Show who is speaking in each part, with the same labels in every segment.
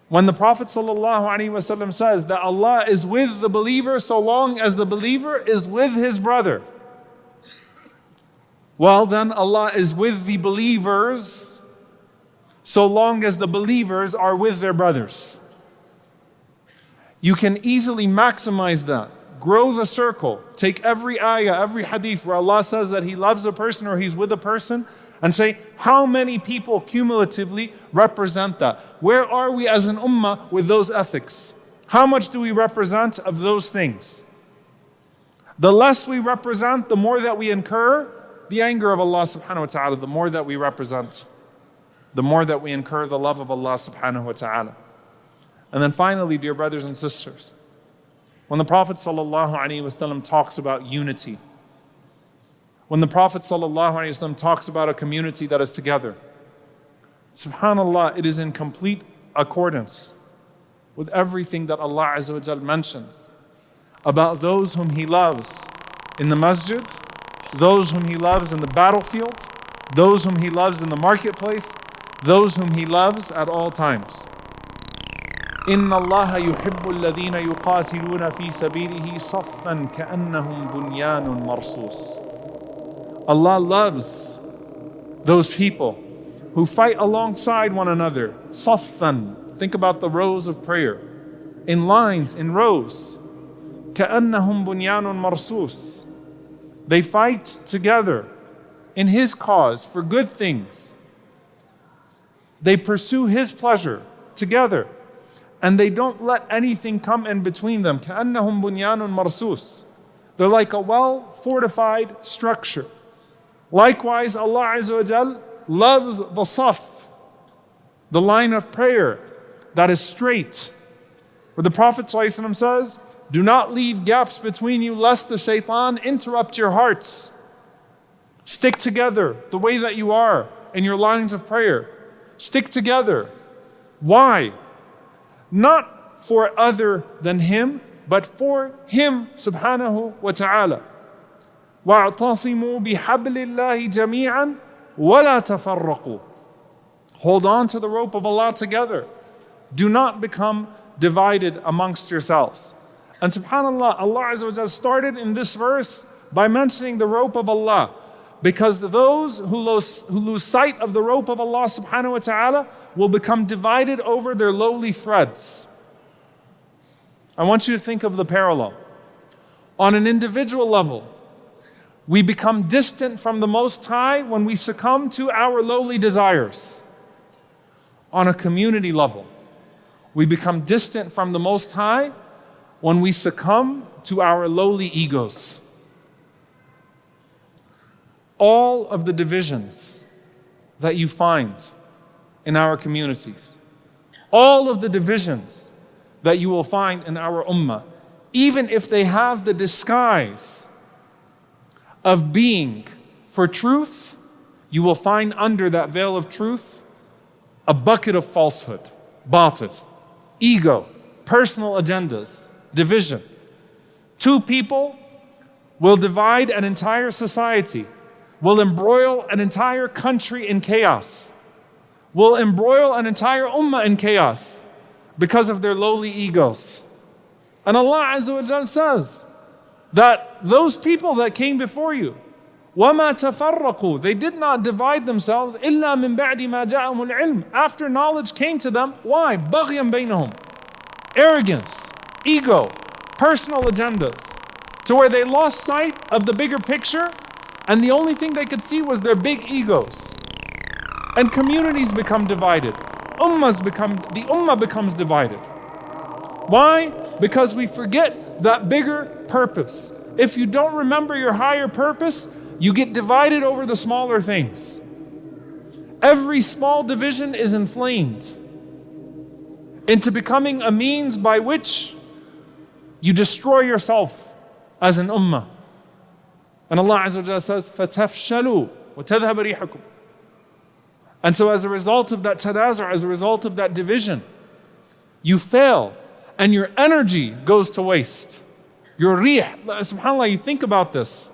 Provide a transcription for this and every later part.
Speaker 1: When the Prophet ﷺ says that Allah is with the believer so long as the believer is with his brother, well then Allah is with the believers so long as the believers are with their brothers. You can easily maximize that. Grow the circle. Take every ayah, every hadith where Allah says that He loves a person or He's with a person, and say, how many people cumulatively represent that? Where are we as an ummah with those ethics? How much do we represent of those things? The less we represent, the more that we incur the anger of Allah subhanahu wa ta'ala. The more that we represent, the more that we incur the love of Allah subhanahu wa ta'ala. And then finally, dear brothers and sisters, when the Prophet sallallahu alaihi wasallam talks about unity, when the Prophet ﷺ talks about a community that is together, subhanAllah, it is in complete accordance with everything that Allah Azza wa Jal mentions about those whom He loves in the masjid, those whom He loves in the battlefield, those whom He loves in the marketplace, those whom He loves at all times. إِنَّ اللَّهَ يُحِبُّ الَّذِينَ يُقَاتِلُونَ فِي سَبِيلِهِ صَفًّا كَأَنَّهُمْ بُنْيَانٌ مَرْصُوصٌ. Allah loves those people who fight alongside one another. Saffan. Think about the rows of prayer. In lines, in rows. كَأَنَّهُمْ بُنْيَانٌ مَرْصُوصٌ. They fight together in His cause for good things. They pursue His pleasure together. And they don't let anything come in between them. كَأَنَّهُمْ بُنْيَانٌ مَرْصُوصٌ. They're like a well-fortified structure. Likewise, Allah Azza wa Jal loves the saf, the line of prayer that is straight. Where the Prophet ﷺ says, do not leave gaps between you lest the shaitan interrupt your hearts. Stick together the way that you are in your lines of prayer. Stick together. Why? Not for other than Him, but for Him subhanahu wa ta'ala. وَاعْتَصِمُوا بِحَبْلِ اللَّهِ جَمِيعًا وَلَا تَفَرَّقُوا. Hold on to the rope of Allah together. Do not become divided amongst yourselves. And subhanAllah, Allah Azza wa Jalla started in this verse by mentioning the rope of Allah, because those who lose sight of the rope of Allah subhanahu wa ta'ala will become divided over their lowly threads. I want you to think of the parallel. On an individual level, we become distant from the Most High when we succumb to our lowly desires. On a community level, we become distant from the Most High when we succumb to our lowly egos. All of the divisions that you find in our communities, all of the divisions that you will find in our ummah, even if they have the disguise of being for truth, you will find under that veil of truth a bucket of falsehood, batil, ego, personal agendas, division. Two people will divide an entire society, will embroil an entire country in chaos, will embroil an entire ummah in chaos because of their lowly egos. And Allah Azza wa Jalla says that those people that came before you, وَمَا تَفَرَّقُوا, they did not divide themselves إِلَّا مِن بَعْدِ مَا جَاءَهُمُ الْعِلْمُ, after knowledge came to them. Why? بَغْيًا بَيْنَهُمْ. Arrogance, ego, personal agendas, to where they lost sight of the bigger picture, and the only thing they could see was their big egos. And communities become divided. The ummah becomes divided. Why? Because we forget that bigger purpose. If you don't remember your higher purpose, you get divided over the smaller things. Every small division is inflamed into becoming a means by which you destroy yourself as an ummah. And Allah Azza wa Jalla says, فَتَفْشَلُوا وَتَذْهَبَ رِيحُكُمْ. And so as a result of that tanazu', as a result of that division, you fail and your energy goes to waste. Your rih, subhanAllah, you think about this.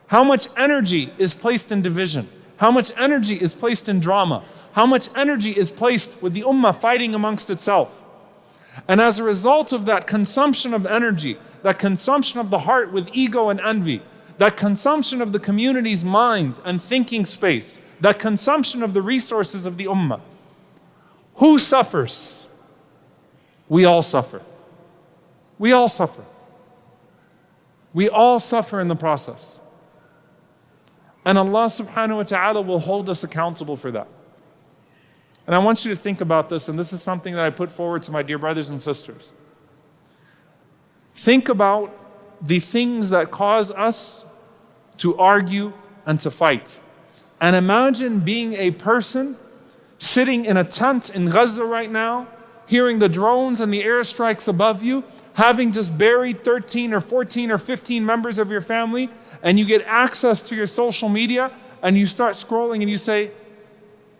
Speaker 1: How much energy is placed in division? How much energy is placed in drama? How much energy is placed with the ummah fighting amongst itself? And as a result of that consumption of energy, that consumption of the heart with ego and envy, that consumption of the community's mind and thinking space, that consumption of the resources of the ummah, who suffers? We all suffer. We all suffer. We all suffer in the process. And Allah subhanahu wa ta'ala will hold us accountable for that. And I want you to think about this, and this is something that I put forward to my dear brothers and sisters. Think about the things that cause us to argue and to fight. And imagine being a person sitting in a tent in Gaza right now, hearing the drones and the airstrikes above you, having just buried 13 or 14 or 15 members of your family, and you get access to your social media, and you start scrolling and you say,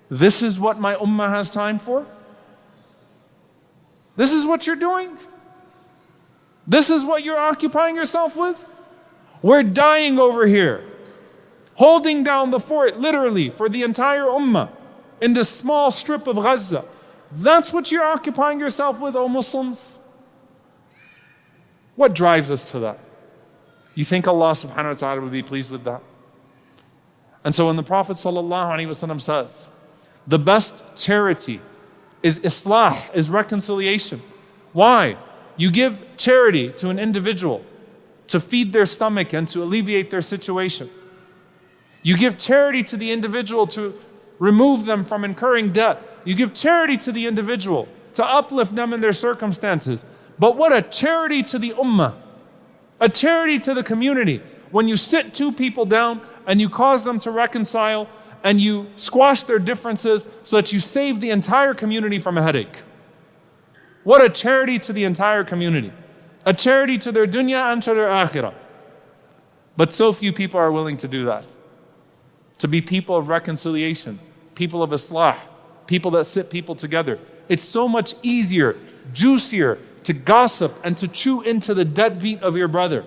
Speaker 1: this is what my ummah has time for? This is what you're doing? This is what you're occupying yourself with? We're dying over here, holding down the fort literally for the entire ummah in this small strip of Gaza. That's what you're occupying yourself with, O Muslims? What drives us to that? You think Allah subhanahu wa ta'ala would be pleased with that? And so when the Prophet sallallahu alaihi wasallam says, the best charity is islah, is reconciliation. Why? You give charity to an individual to feed their stomach and to alleviate their situation. You give charity to the individual to remove them from incurring debt. You give charity to the individual to uplift them in their circumstances. But what a charity to the ummah, a charity to the community, when you sit two people down and you cause them to reconcile and you squash their differences so that you save the entire community from a headache. What a charity to the entire community. A charity to their dunya and to their akhirah. But so few people are willing to do that. To be people of reconciliation, people of islah, people that sit people together. It's so much easier, juicier to gossip and to chew into the deadbeat of your brother.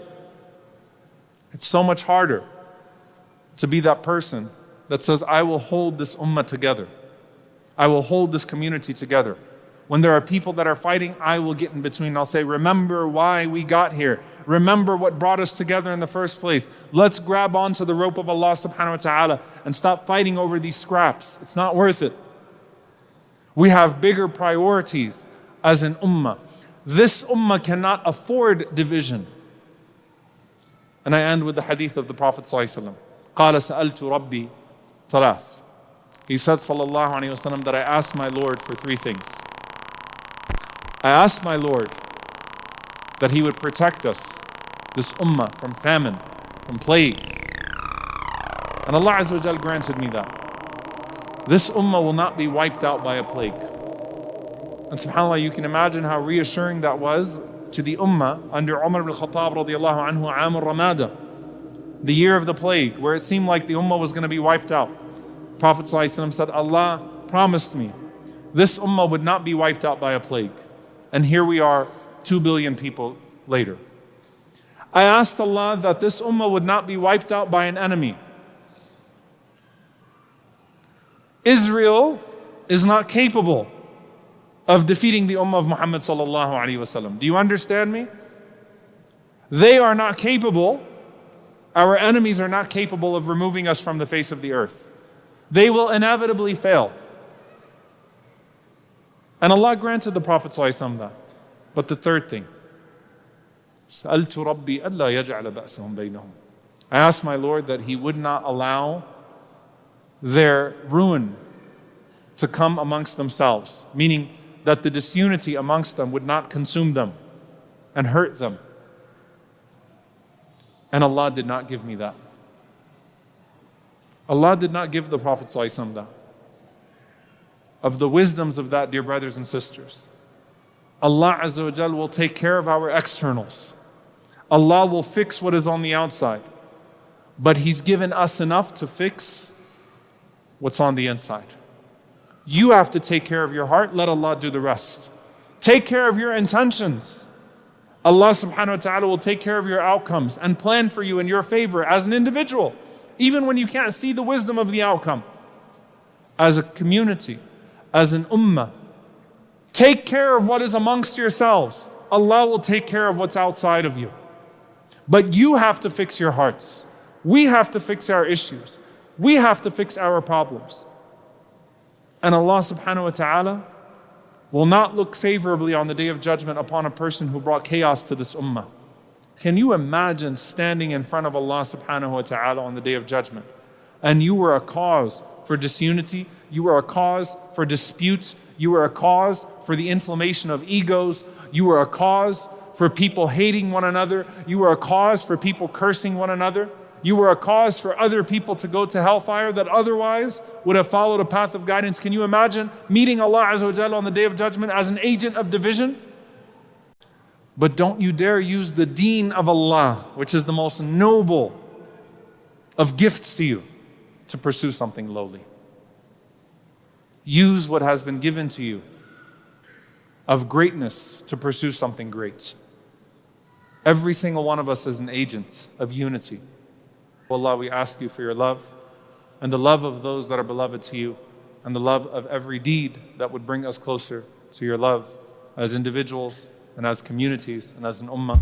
Speaker 1: It's so much harder to be that person that says, I will hold this ummah together. I will hold this community together. When there are people that are fighting, I will get in between. I'll say, remember why we got here. Remember what brought us together in the first place. Let's grab onto the rope of Allah subhanahu wa ta'ala and stop fighting over these scraps. It's not worth it. We have bigger priorities as an ummah. This ummah cannot afford division. And I end with the hadith of the Prophet sallallahu alaihi wasallam. قال سألت ربي ثلاث. He said sallallahu alaihi wasallam that I asked my Lord for three things. I asked my Lord that He would protect us, this ummah, from famine, from plague. And Allah Azza wa Jal granted me that. This ummah will not be wiped out by a plague. And subhanAllah, you can imagine how reassuring that was to the ummah under Umar ibn Khattab radiallahu anhu, Amr Ramada, the year of the plague, where it seemed like the ummah was going to be wiped out. Prophet ﷺ said, Allah promised me this ummah would not be wiped out by a plague. And here we are, 2 billion people later. I asked Allah that this ummah would not be wiped out by an enemy. Israel is not capable of defeating the ummah of Muhammad sallallahu alaihi wasallam. Do you understand me? They are not capable, our enemies are not capable of removing us from the face of the earth. They will inevitably fail. And Allah granted the Prophet ﷺ that. But the third thing, سألت ربي ألا يجعل بأسهم بينهم. I asked my Lord that He would not allow their ruin to come amongst themselves, meaning that the disunity amongst them would not consume them and hurt them. And Allah did not give me that. Allah did not give the Prophet ﷺ that. Of the wisdoms of that, dear brothers and sisters, Allah Azza wa Jal will take care of our externals. Allah will fix what is on the outside. But He's given us enough to fix what's on the inside. You have to take care of your heart, let Allah do the rest. Take care of your intentions. Allah subhanahu wa ta'ala will take care of your outcomes and plan for you in your favor as an individual, even when you can't see the wisdom of the outcome. As a community, as an ummah, Take care of what is amongst yourselves. Allah will take care of what's outside of you. But you have to fix your hearts. We have to fix our issues. We have to fix our problems. And Allah subhanahu wa ta'ala will not look favorably on the Day of Judgment upon a person who brought chaos to this ummah. Can you imagine standing in front of Allah subhanahu wa ta'ala on the Day of Judgment and you were a cause for disunity, you were a cause for disputes, you were a cause for the inflammation of egos, you were a cause for people hating one another, you were a cause for people cursing one another, you were a cause for other people to go to hellfire that otherwise would have followed a path of guidance. Can you imagine meeting Allah Azza wa Jalla on the Day of Judgment as an agent of division? But don't you dare use the deen of Allah, which is the most noble of gifts to you, to pursue something lowly. Use what has been given to you of greatness to pursue something great. Every single one of us is an agent of unity. Allah, we ask you for your love and the love of those that are beloved to you and the love of every deed that would bring us closer to your love as individuals and as communities and as an ummah.